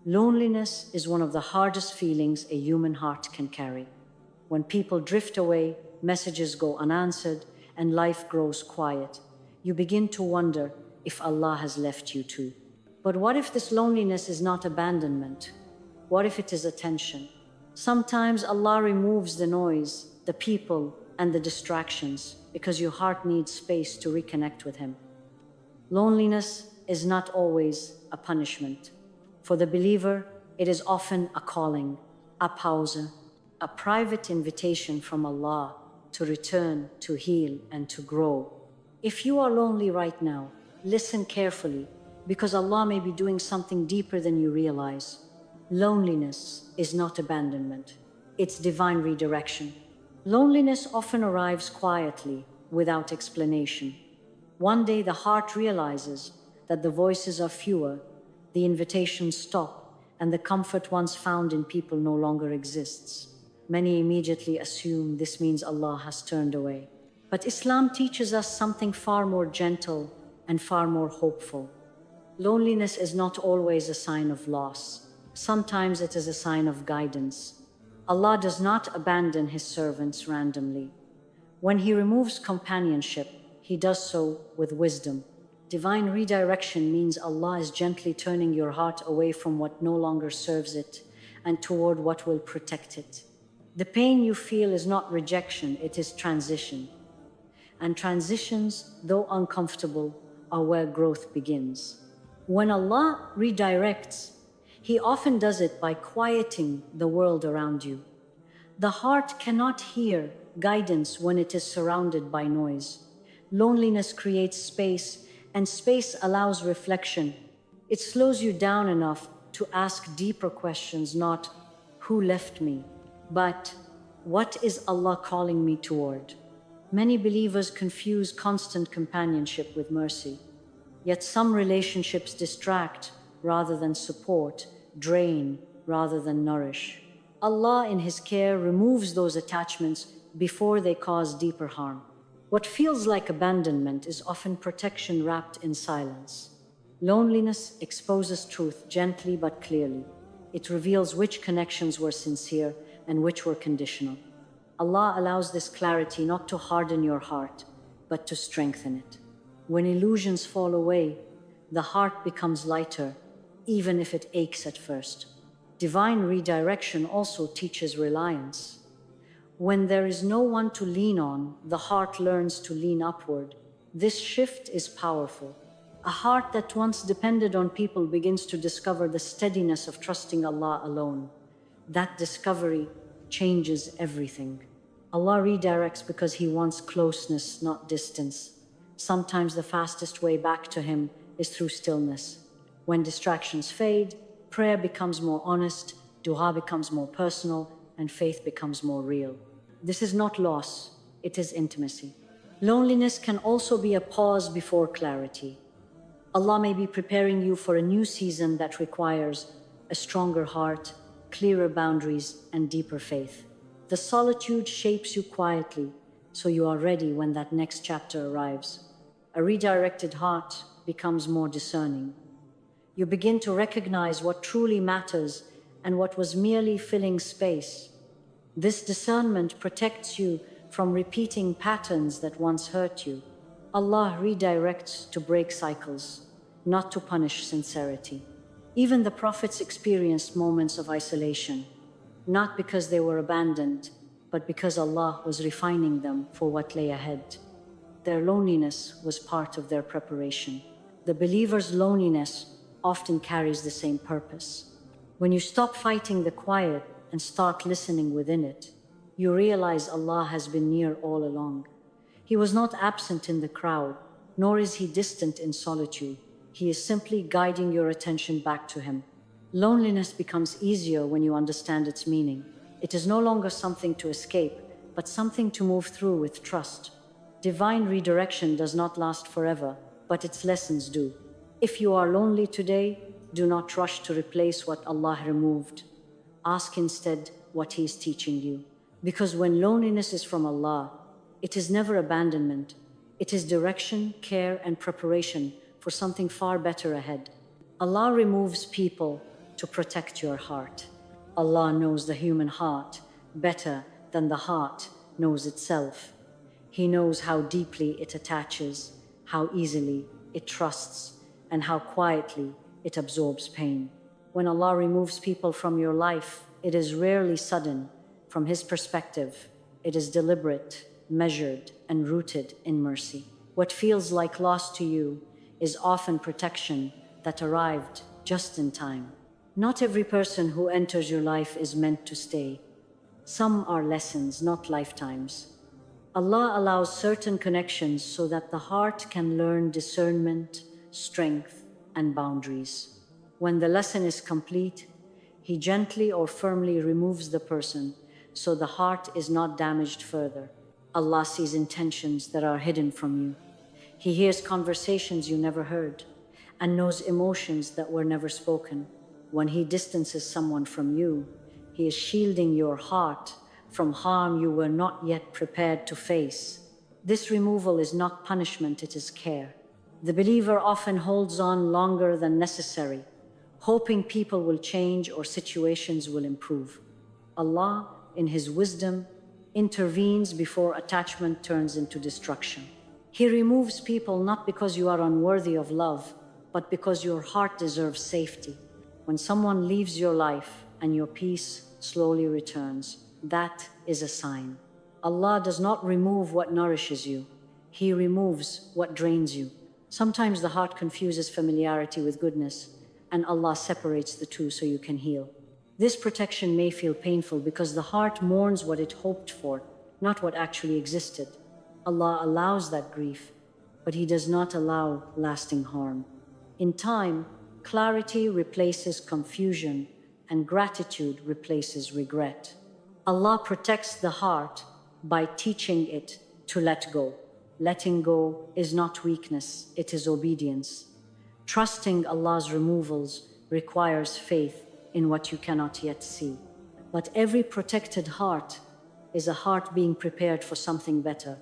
Loneliness is one of the hardest feelings a human heart can carry. When people drift away, messages go unanswered, and life grows quiet, you begin to wonder if Allah has left you too. But what if this loneliness is not abandonment? What if it is attention? Sometimes Allah removes the noise, the people, and the distractions because your heart needs space to reconnect with Him. Loneliness is not always a punishment. For the believer, it is often a calling, a pause, a private invitation from Allah to return, to heal, and to grow. If you are lonely right now, listen carefully, because Allah may be doing something deeper than you realize. Loneliness is not abandonment, it's divine redirection. Loneliness often arrives quietly, without explanation. One day the heart realizes that the voices are fewer, the invitations stop, and the comfort once found in people no longer exists. Many immediately assume this means Allah has turned away. But Islam teaches us something far more gentle and far more hopeful. Loneliness is not always a sign of loss. Sometimes it is a sign of guidance. Allah does not abandon His servants randomly. When He removes companionship, He does so with wisdom. Divine redirection means Allah is gently turning your heart away from what no longer serves it and toward what will protect it. The pain you feel is not rejection, it is transition. And transitions, though uncomfortable, are where growth begins. When Allah redirects, He often does it by quieting the world around you. The heart cannot hear guidance when it is surrounded by noise. Loneliness creates space, and space allows reflection. It slows you down enough to ask deeper questions, not who left me, but what is Allah calling me toward? Many believers confuse constant companionship with mercy. Yet some relationships distract rather than support, drain rather than nourish. Allah in His care removes those attachments before they cause deeper harm. What feels like abandonment is often protection wrapped in silence. Loneliness exposes truth gently but clearly. It reveals which connections were sincere and which were conditional. Allah allows this clarity not to harden your heart, but to strengthen it. When illusions fall away, the heart becomes lighter, even if it aches at first. Divine redirection also teaches reliance. When there is no one to lean on, the heart learns to lean upward. This shift is powerful. A heart that once depended on people begins to discover the steadiness of trusting Allah alone. That discovery changes everything. Allah redirects because He wants closeness, not distance. Sometimes the fastest way back to Him is through stillness. When distractions fade, prayer becomes more honest, dua becomes more personal, and faith becomes more real. This is not loss, it is intimacy. Loneliness can also be a pause before clarity. Allah may be preparing you for a new season that requires a stronger heart, clearer boundaries, and deeper faith. The solitude shapes you quietly, so you are ready when that next chapter arrives. A redirected heart becomes more discerning. You begin to recognize what truly matters and what was merely filling space. This discernment protects you from repeating patterns that once hurt you. Allah redirects to break cycles, not to punish sincerity. Even the prophets experienced moments of isolation, not because they were abandoned, but because Allah was refining them for what lay ahead. Their loneliness was part of their preparation. The believer's loneliness often carries the same purpose. When you stop fighting the quiet and start listening within it, you realize Allah has been near all along. He was not absent in the crowd, nor is He distant in solitude. He is simply guiding your attention back to Him. Loneliness becomes easier when you understand its meaning. It is no longer something to escape, but something to move through with trust. Divine redirection does not last forever, but its lessons do. If you are lonely today, do not rush to replace what Allah removed. Ask instead what He is teaching you. Because when loneliness is from Allah, it is never abandonment. It is direction, care, and preparation for something far better ahead. Allah removes people to protect your heart. Allah knows the human heart better than the heart knows itself. He knows how deeply it attaches, how easily it trusts, and how quietly it absorbs pain. When Allah removes people from your life, it is rarely sudden. From His perspective, it is deliberate, measured, and rooted in mercy. What feels like loss to you is often protection that arrived just in time. Not every person who enters your life is meant to stay. Some are lessons, not lifetimes. Allah allows certain connections so that the heart can learn discernment, strength, and boundaries. When the lesson is complete, He gently or firmly removes the person so the heart is not damaged further. Allah sees intentions that are hidden from you. He hears conversations you never heard and knows emotions that were never spoken. When He distances someone from you, He is shielding your heart from harm you were not yet prepared to face. This removal is not punishment, it is care. The believer often holds on longer than necessary, hoping people will change or situations will improve. Allah, in His wisdom, intervenes before attachment turns into destruction. He removes people not because you are unworthy of love, but because your heart deserves safety. When someone leaves your life and your peace slowly returns, that is a sign. Allah does not remove what nourishes you. He removes what drains you. Sometimes the heart confuses familiarity with goodness, and Allah separates the two so you can heal. This protection may feel painful because the heart mourns what it hoped for, not what actually existed. Allah allows that grief, but He does not allow lasting harm. In time, clarity replaces confusion, and gratitude replaces regret. Allah protects the heart by teaching it to let go. Letting go is not weakness, it is obedience. Trusting Allah's removals requires faith in what you cannot yet see. But every protected heart is a heart being prepared for something better.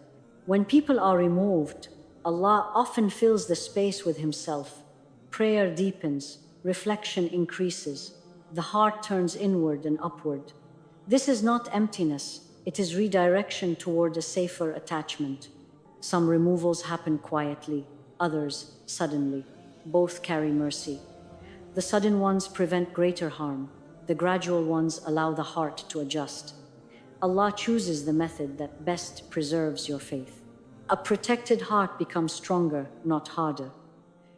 When people are removed, Allah often fills the space with Himself. Prayer deepens, reflection increases, the heart turns inward and upward. This is not emptiness, it is redirection toward a safer attachment. Some removals happen quietly, others suddenly. Both carry mercy. The sudden ones prevent greater harm. The gradual ones allow the heart to adjust. Allah chooses the method that best preserves your faith. A protected heart becomes stronger, not harder.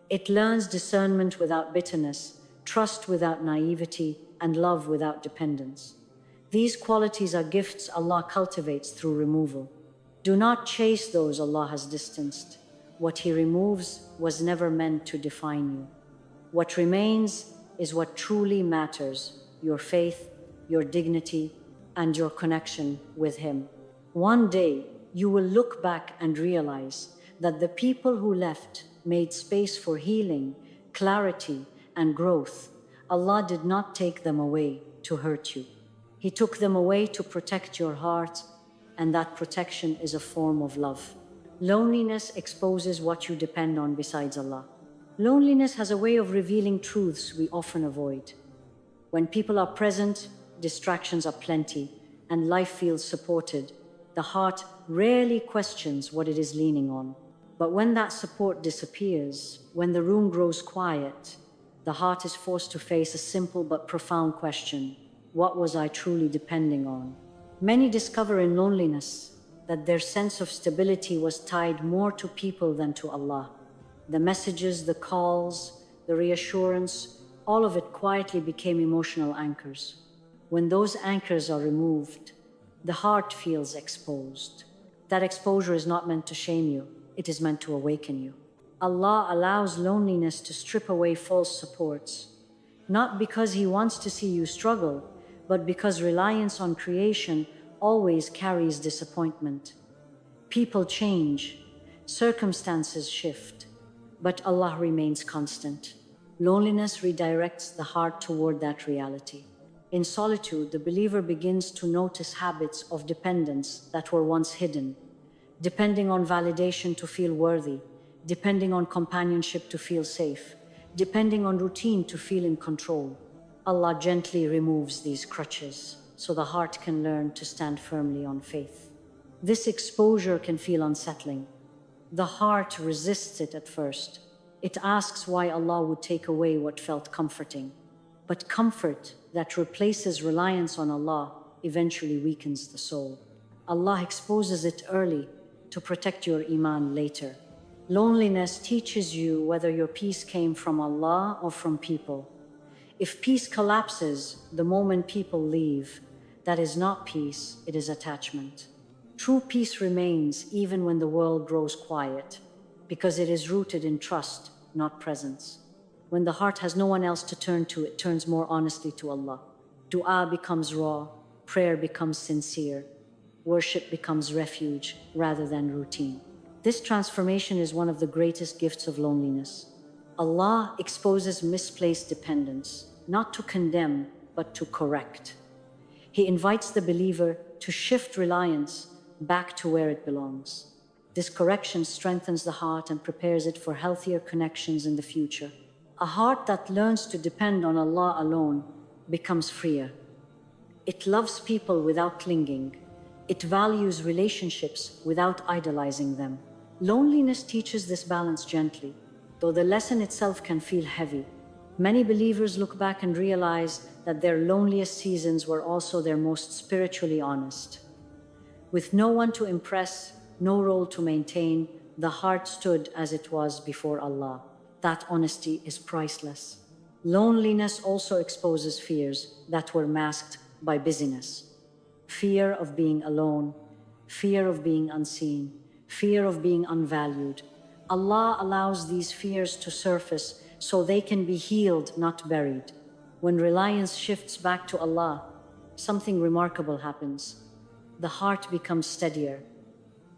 It learns discernment without bitterness, trust without naivety, and love without dependence. These qualities are gifts Allah cultivates through removal. Do not chase those Allah has distanced. What He removes was never meant to define you. What remains is what truly matters: your faith, your dignity, and your connection with Him. One day, you will look back and realize that the people who left made space for healing, clarity, and growth. Allah did not take them away to hurt you. He took them away to protect your heart, and that protection is a form of love. Loneliness exposes what you depend on besides Allah. Loneliness has a way of revealing truths we often avoid. When people are present, distractions are plenty, and life feels supported, the heart rarely questions what it is leaning on. But when that support disappears, when the room grows quiet, the heart is forced to face a simple but profound question: what was I truly depending on? Many discover in loneliness that their sense of stability was tied more to people than to Allah. The messages, the calls, the reassurance, all of it quietly became emotional anchors. When those anchors are removed, the heart feels exposed. That exposure is not meant to shame you, it is meant to awaken you. Allah allows loneliness to strip away false supports, not because He wants to see you struggle, but because reliance on creation always carries disappointment. People change, circumstances shift, but Allah remains constant. Loneliness redirects the heart toward that reality. In solitude, the believer begins to notice habits of dependence that were once hidden, depending on validation to feel worthy, depending on companionship to feel safe, depending on routine to feel in control. Allah gently removes these crutches so the heart can learn to stand firmly on faith. This exposure can feel unsettling. The heart resists it at first. It asks why Allah would take away what felt comforting. But comfort that replaces reliance on Allah eventually weakens the soul. Allah exposes it early to protect your iman later. Loneliness teaches you whether your peace came from Allah or from people. If peace collapses the moment people leave, that is not peace, it is attachment. True peace remains even when the world grows quiet, because it is rooted in trust, not presence. When the heart has no one else to turn to, it turns more honestly to Allah. Dua becomes raw, prayer becomes sincere, worship becomes refuge rather than routine. This transformation is one of the greatest gifts of loneliness. Allah exposes misplaced dependence, not to condemn, but to correct. He invites the believer to shift reliance back to where it belongs. This correction strengthens the heart and prepares it for healthier connections in the future. A heart that learns to depend on Allah alone becomes freer. It loves people without clinging. It values relationships without idolizing them. Loneliness teaches this balance gently, though the lesson itself can feel heavy. Many believers look back and realize that their loneliest seasons were also their most spiritually honest. With no one to impress, no role to maintain, the heart stood as it was before Allah. That honesty is priceless. Loneliness also exposes fears that were masked by busyness. Fear of being alone, fear of being unseen, fear of being unvalued. Allah allows these fears to surface so they can be healed, not buried. When reliance shifts back to Allah, something remarkable happens. The heart becomes steadier.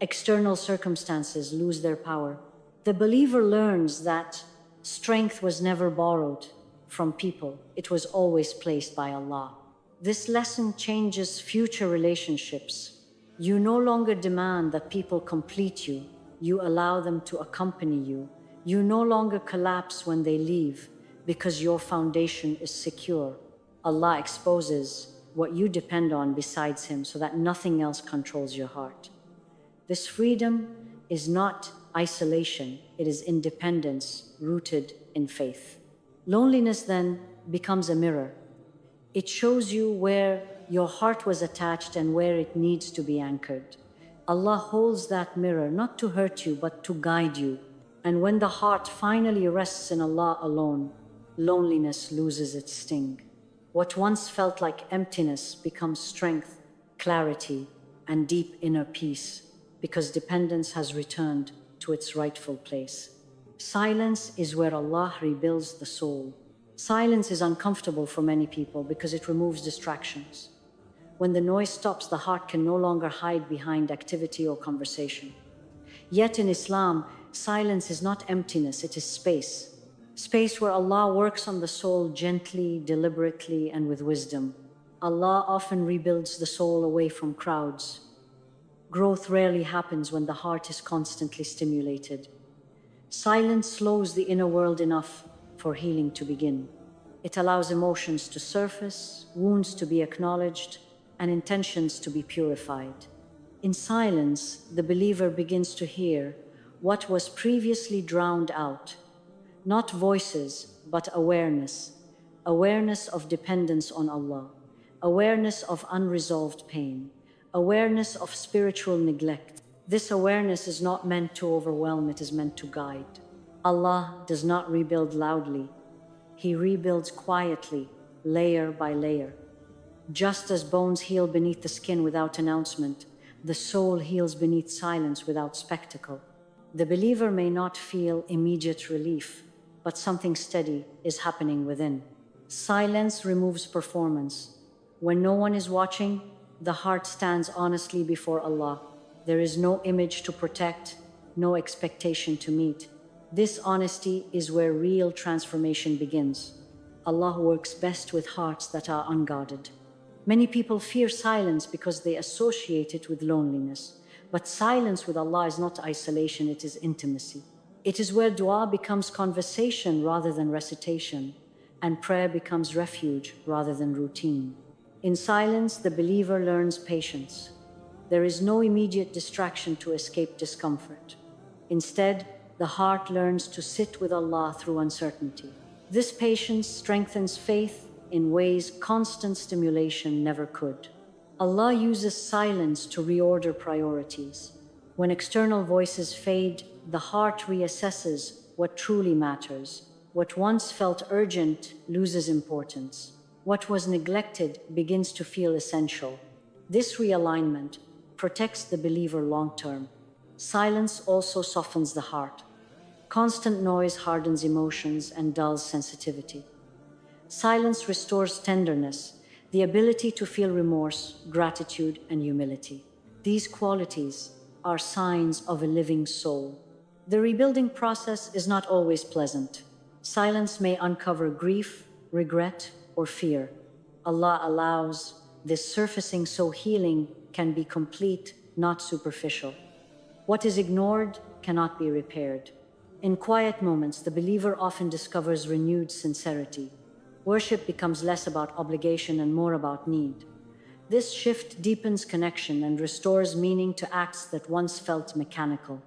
External circumstances lose their power. The believer learns that strength was never borrowed from people. It was always placed by Allah. This lesson changes future relationships. You no longer demand that people complete you. You allow them to accompany you. You no longer collapse when they leave because your foundation is secure. Allah exposes what you depend on besides Him so that nothing else controls your heart. This freedom is not isolation, it is independence rooted in faith. Loneliness then becomes a mirror. It shows you where your heart was attached and where it needs to be anchored. Allah holds that mirror not to hurt you but to guide you. And when the heart finally rests in Allah alone, loneliness loses its sting. What once felt like emptiness becomes strength, clarity, and deep inner peace, because dependence has returned to its rightful place. Silence is where Allah rebuilds the soul. Silence is uncomfortable for many people because it removes distractions. When the noise stops, the heart can no longer hide behind activity or conversation. Yet in Islam, silence is not emptiness, it is space. Space where Allah works on the soul gently, deliberately, and with wisdom. Allah often rebuilds the soul away from crowds. Growth rarely happens when the heart is constantly stimulated. Silence slows the inner world enough for healing to begin. It allows emotions to surface, wounds to be acknowledged, and intentions to be purified. In silence, the believer begins to hear what was previously drowned out. Not voices, but awareness. Awareness of dependence on Allah. Awareness of unresolved pain. Awareness of spiritual neglect. This awareness is not meant to overwhelm, it is meant to guide. Allah does not rebuild loudly. He rebuilds quietly, layer by layer. Just as bones heal beneath the skin without announcement, the soul heals beneath silence without spectacle. The believer may not feel immediate relief, but something steady is happening within. Silence removes performance. When no one is watching, the heart stands honestly before Allah. There is no image to protect, no expectation to meet. This honesty is where real transformation begins. Allah works best with hearts that are unguarded. Many people fear silence because they associate it with loneliness. But silence with Allah is not isolation, it is intimacy. It is where dua becomes conversation rather than recitation. and prayer becomes refuge rather than routine. In silence, the believer learns patience. There is no immediate distraction to escape discomfort. Instead, the heart learns to sit with Allah through uncertainty. This patience strengthens faith in ways constant stimulation never could. Allah uses silence to reorder priorities. When external voices fade, the heart reassesses what truly matters. What once felt urgent loses importance. What was neglected begins to feel essential. This realignment protects the believer long term. Silence also softens the heart. Constant noise hardens emotions and dulls sensitivity. Silence restores tenderness, the ability to feel remorse, gratitude, and humility. These qualities are signs of a living soul. The rebuilding process is not always pleasant. Silence may uncover grief, regret, or fear. Allah allows this surfacing so healing can be complete, not superficial. What is ignored cannot be repaired. In quiet moments, the believer often discovers renewed sincerity. Worship becomes less about obligation and more about need. This shift deepens connection and restores meaning to acts that once felt mechanical.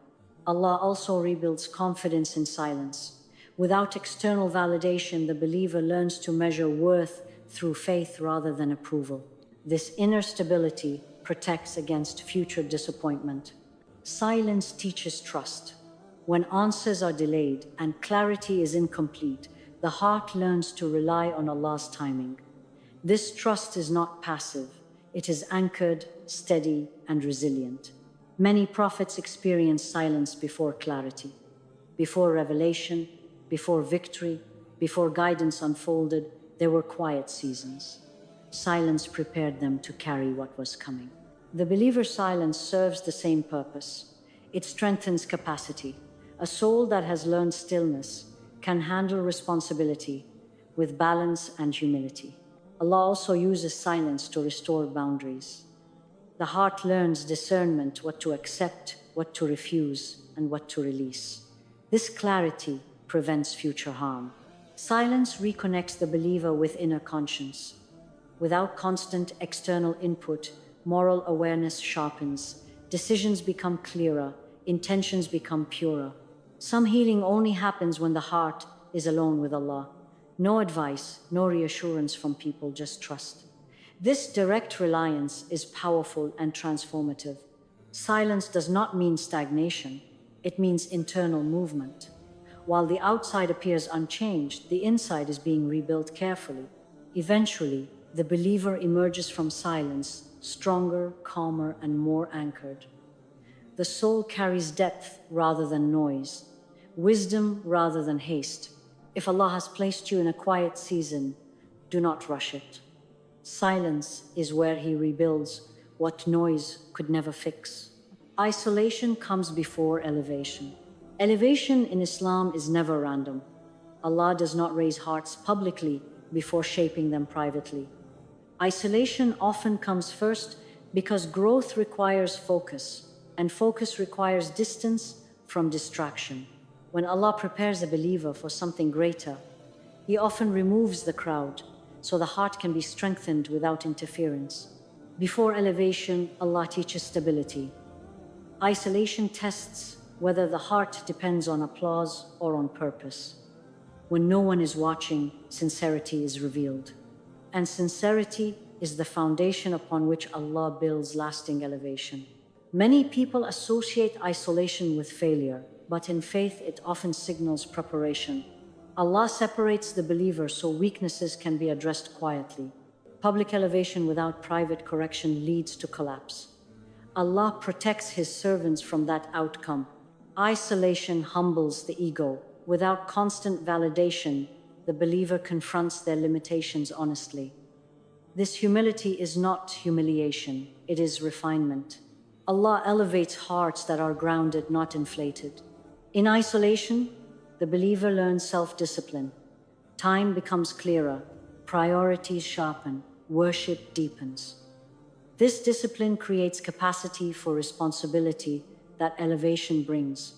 Allah also rebuilds confidence in silence. Without external validation, the believer learns to measure worth through faith rather than approval. This inner stability protects against future disappointment. Silence teaches trust. When answers are delayed and clarity is incomplete, the heart learns to rely on Allah's timing. This trust is not passive, it is anchored, steady, and resilient. Many prophets experienced silence before clarity, before revelation, before victory, before guidance unfolded. There were quiet seasons. Silence prepared them to carry what was coming. The believer's silence serves the same purpose. It strengthens capacity. A soul that has learned stillness can handle responsibility with balance and humility. Allah also uses silence to restore boundaries. The heart learns discernment, what to accept, what to refuse, and what to release. This clarity prevents future harm. Silence reconnects the believer with inner conscience. Without constant external input, moral awareness sharpens, decisions become clearer, intentions become purer. Some healing only happens when the heart is alone with Allah. No advice, no reassurance from people, just trust. This direct reliance is powerful and transformative. Silence does not mean stagnation, it means internal movement. While the outside appears unchanged, the inside is being rebuilt carefully. Eventually, the believer emerges from silence, stronger, calmer, and more anchored. The soul carries depth rather than noise, wisdom rather than haste. If Allah has placed you in a quiet season, do not rush it. Silence is where He rebuilds what noise could never fix. Isolation comes before elevation. Elevation in Islam is never random. Allah does not raise hearts publicly before shaping them privately. Isolation often comes first because growth requires focus, and focus requires distance from distraction. When Allah prepares a believer for something greater, He often removes the crowd so the heart can be strengthened without interference. Before elevation, Allah teaches stability. Isolation tests whether the heart depends on applause or on purpose. When no one is watching, sincerity is revealed. And sincerity is the foundation upon which Allah builds lasting elevation. Many people associate isolation with failure, but in faith it often signals preparation. Allah separates the believer so weaknesses can be addressed quietly. Public elevation without private correction leads to collapse. Allah protects His servants from that outcome. Isolation humbles the ego. Without constant validation, the believer confronts their limitations honestly. This humility is not humiliation, it is refinement. Allah elevates hearts that are grounded, not inflated. In isolation, the believer learns self-discipline. Time becomes clearer, priorities sharpen, worship deepens. This discipline creates capacity for responsibility that elevation brings.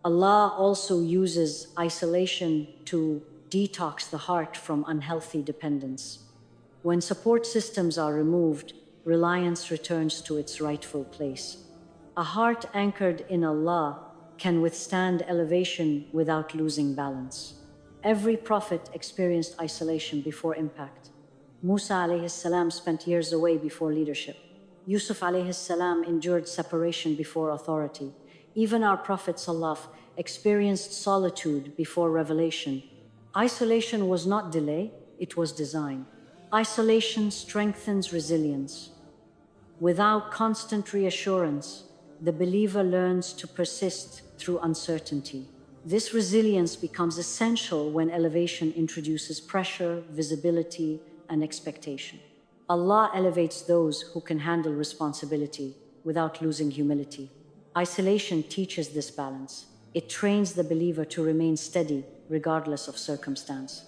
Allah also uses isolation to detox the heart from unhealthy dependence. When support systems are removed, reliance returns to its rightful place. A heart anchored in Allah can withstand elevation without losing balance. Every prophet experienced isolation before impact. Musa alayhi salam spent years away before leadership. Yusuf alayhi salam endured separation before authority. Even our Prophet Salaf experienced solitude before revelation. Isolation was not delay, it was design. Isolation strengthens resilience. Without constant reassurance, the believer learns to persist through uncertainty. This resilience becomes essential when elevation introduces pressure, visibility, and expectation. Allah elevates those who can handle responsibility without losing humility. Isolation teaches this balance. It trains the believer to remain steady regardless of circumstance.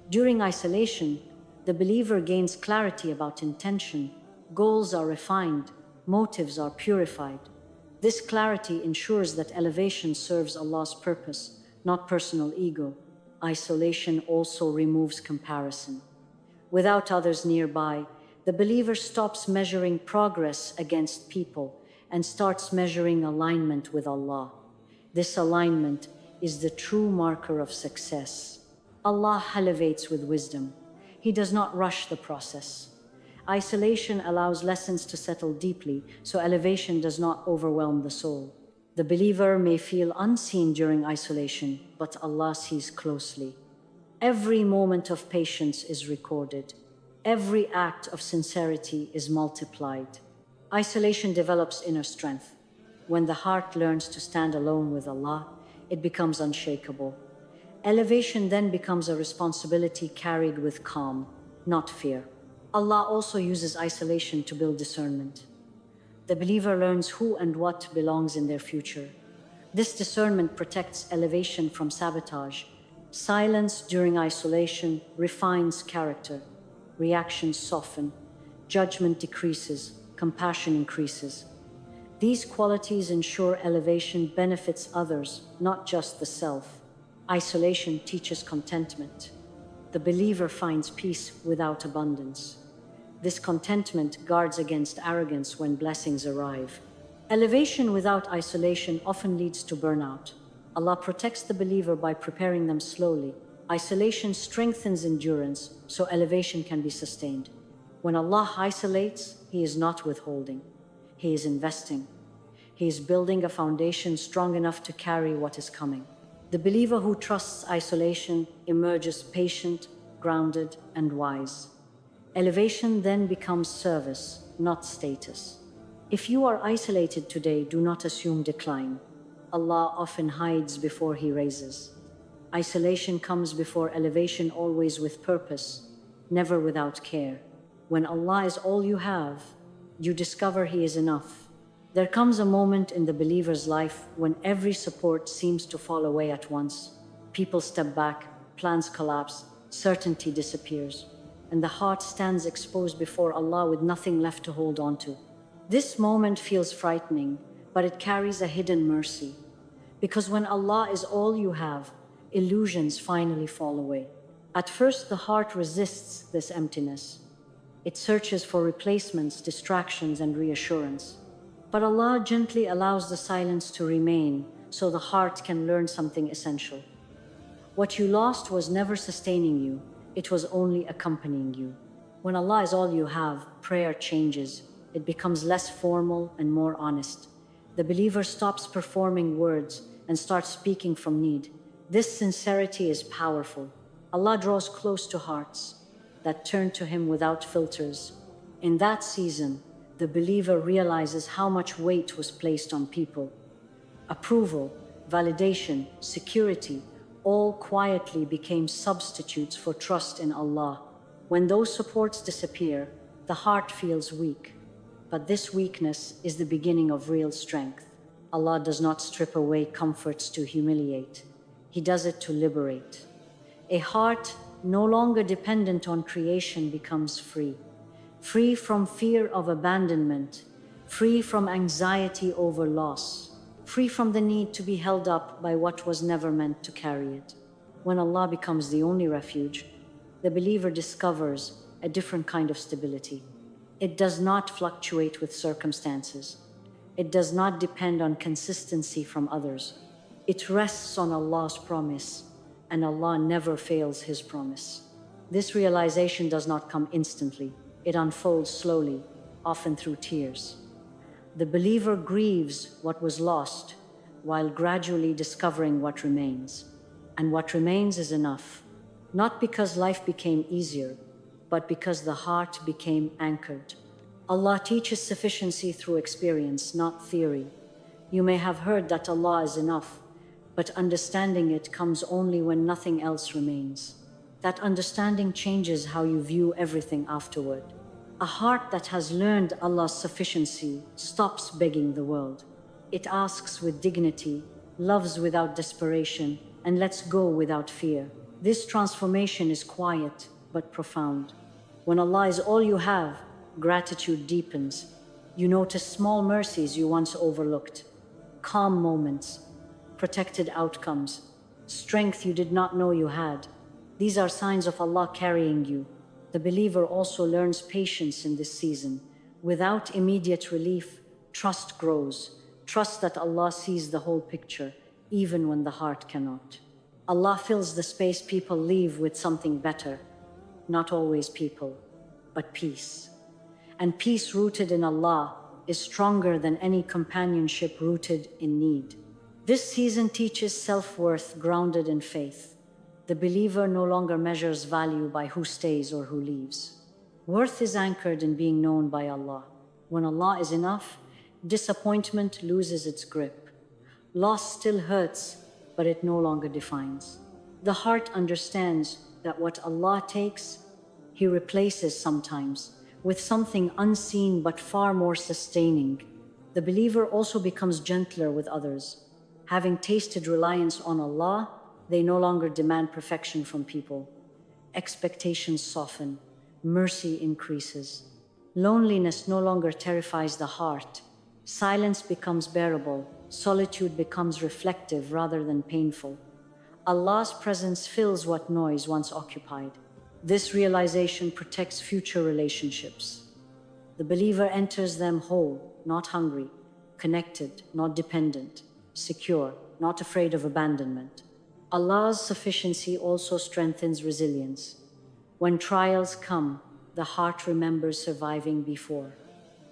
During isolation, the believer gains clarity about intention. Goals are refined, motives are purified. This clarity ensures that elevation serves Allah's purpose, not personal ego. Isolation also removes comparison. Without others nearby, the believer stops measuring progress against people and starts measuring alignment with Allah. This alignment is the true marker of success. Allah elevates with wisdom. He does not rush the process. Isolation allows lessons to settle deeply, so elevation does not overwhelm the soul. The believer may feel unseen during isolation, but Allah sees closely. Every moment of patience is recorded. Every act of sincerity is multiplied. Isolation develops inner strength. When the heart learns to stand alone with Allah, it becomes unshakable. Elevation then becomes a responsibility carried with calm, not fear. Allah also uses isolation to build discernment. The believer learns who and what belongs in their future. This discernment protects elevation from sabotage. Silence during isolation refines character. Reactions soften. Judgment decreases. Compassion increases. These qualities ensure elevation benefits others, not just the self. Isolation teaches contentment. The believer finds peace without abundance. This contentment guards against arrogance when blessings arrive. Elevation without isolation often leads to burnout. Allah protects the believer by preparing them slowly. Isolation strengthens endurance, so elevation can be sustained. When Allah isolates, He is not withholding. He is investing. He is building a foundation strong enough to carry what is coming. The believer who trusts isolation emerges patient, grounded, and wise. Elevation then becomes service, not status. If you are isolated today, do not assume decline. Allah often hides before He raises. Isolation comes before elevation, always with purpose, never without care. When Allah is all you have, you discover He is enough. There comes a moment in the believer's life when every support seems to fall away at once. People step back, plans collapse, certainty disappears, and the heart stands exposed before Allah with nothing left to hold on to. This moment feels frightening, but it carries a hidden mercy. Because when Allah is all you have, illusions finally fall away. At first, the heart resists this emptiness. It searches for replacements, distractions, and reassurance. But Allah gently allows the silence to remain so the heart can learn something essential. What you lost was never sustaining you, it was only accompanying you. When Allah is all you have, prayer changes. It becomes less formal and more honest. The believer stops performing words and starts speaking from need. This sincerity is powerful. Allah draws close to hearts that turn to Him without filters. In that season, the believer realizes how much weight was placed on people. Approval, validation, security, all quietly became substitutes for trust in Allah. When those supports disappear, the heart feels weak. But this weakness is the beginning of real strength. Allah does not strip away comforts to humiliate. He does it to liberate. A heart no longer dependent on creation becomes free. Free from fear of abandonment, free from anxiety over loss, free from the need to be held up by what was never meant to carry it. When Allah becomes the only refuge, the believer discovers a different kind of stability. It does not fluctuate with circumstances. It does not depend on consistency from others. It rests on Allah's promise, and Allah never fails His promise. This realization does not come instantly. It unfolds slowly, often through tears. The believer grieves what was lost, while gradually discovering what remains. And what remains is enough, not because life became easier, but because the heart became anchored. Allah teaches sufficiency through experience, not theory. You may have heard that Allah is enough, but understanding it comes only when nothing else remains. That understanding changes how you view everything afterward. A heart that has learned Allah's sufficiency stops begging the world. It asks with dignity, loves without desperation, and lets go without fear. This transformation is quiet but profound. When Allah is all you have, gratitude deepens. You notice small mercies you once overlooked, calm moments, protected outcomes, strength you did not know you had. These are signs of Allah carrying you. The believer also learns patience in this season. Without immediate relief, trust grows. Trust that Allah sees the whole picture, even when the heart cannot. Allah fills the space people leave with something better. Not always people, but peace. And peace rooted in Allah is stronger than any companionship rooted in need. This season teaches self-worth grounded in faith. The believer no longer measures value by who stays or who leaves. Worth is anchored in being known by Allah. When Allah is enough, disappointment loses its grip. Loss still hurts, but it no longer defines. The heart understands that what Allah takes, He replaces sometimes with something unseen but far more sustaining. The believer also becomes gentler with others. Having tasted reliance on Allah, they no longer demand perfection from people. Expectations soften, mercy increases. Loneliness no longer terrifies the heart. Silence becomes bearable, solitude becomes reflective rather than painful. Allah's presence fills what noise once occupied. This realization protects future relationships. The believer enters them whole, not hungry, connected, not dependent, secure, not afraid of abandonment. Allah's sufficiency also strengthens resilience. When trials come, the heart remembers surviving before.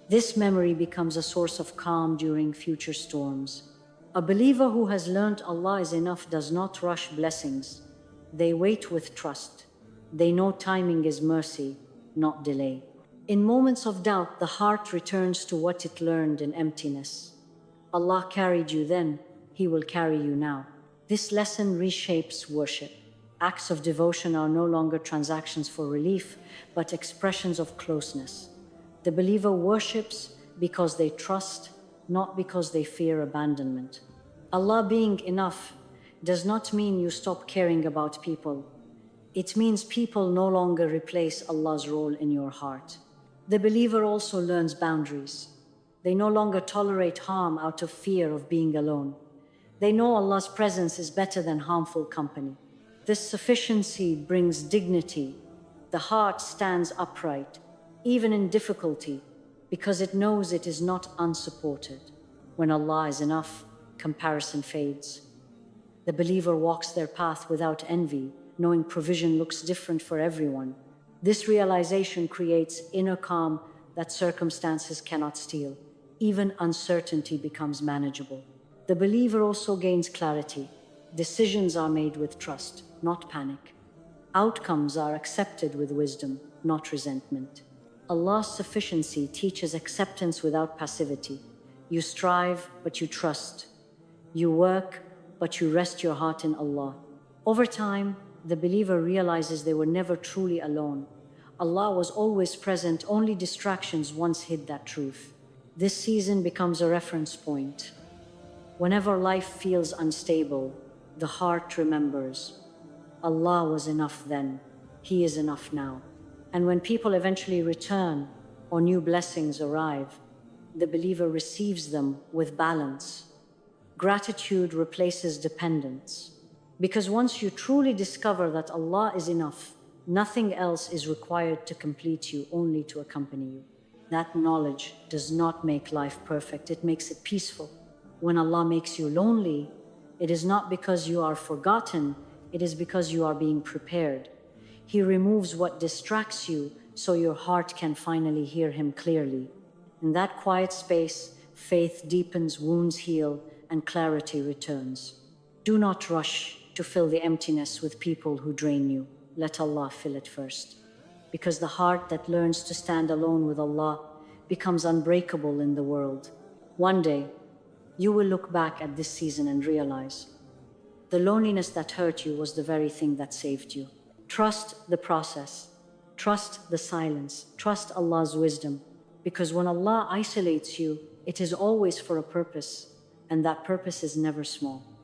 This memory becomes a source of calm during future storms. A believer who has learned Allah is enough does not rush blessings. They wait with trust. They know timing is mercy, not delay. In moments of doubt, the heart returns to what it learned in emptiness. Allah carried you then, He will carry you now. This lesson reshapes worship. Acts of devotion are no longer transactions for relief, but expressions of closeness. The believer worships because they trust, not because they fear abandonment. Allah being enough does not mean you stop caring about people. It means people no longer replace Allah's role in your heart. The believer also learns boundaries. They no longer tolerate harm out of fear of being alone. They know Allah's presence is better than harmful company. This sufficiency brings dignity. The heart stands upright, even in difficulty, because it knows it is not unsupported. When Allah is enough, comparison fades. The believer walks their path without envy, knowing provision looks different for everyone. This realization creates inner calm that circumstances cannot steal. Even uncertainty becomes manageable. The believer also gains clarity. Decisions are made with trust, not panic. Outcomes are accepted with wisdom, not resentment. Allah's sufficiency teaches acceptance without passivity. You strive, but you trust. You work, but you rest your heart in Allah. Over time, the believer realizes they were never truly alone. Allah was always present, only distractions once hid that truth. This season becomes a reference point. Whenever life feels unstable, the heart remembers. Allah was enough then, He is enough now. And when people eventually return or new blessings arrive, the believer receives them with balance. Gratitude replaces dependence. Because once you truly discover that Allah is enough, nothing else is required to complete you, only to accompany you. That knowledge does not make life perfect, it makes it peaceful. When Allah makes you lonely, it is not because you are forgotten, it is because you are being prepared. He removes what distracts you so your heart can finally hear Him clearly. In that quiet space, faith deepens, wounds heal, and clarity returns. Do not rush to fill the emptiness with people who drain you. Let Allah fill it first. Because the heart that learns to stand alone with Allah becomes unbreakable in the world. One day, you will look back at this season and realize the loneliness that hurt you was the very thing that saved you. Trust the process. Trust the silence. Trust Allah's wisdom. Because when Allah isolates you, it is always for a purpose, and that purpose is never small.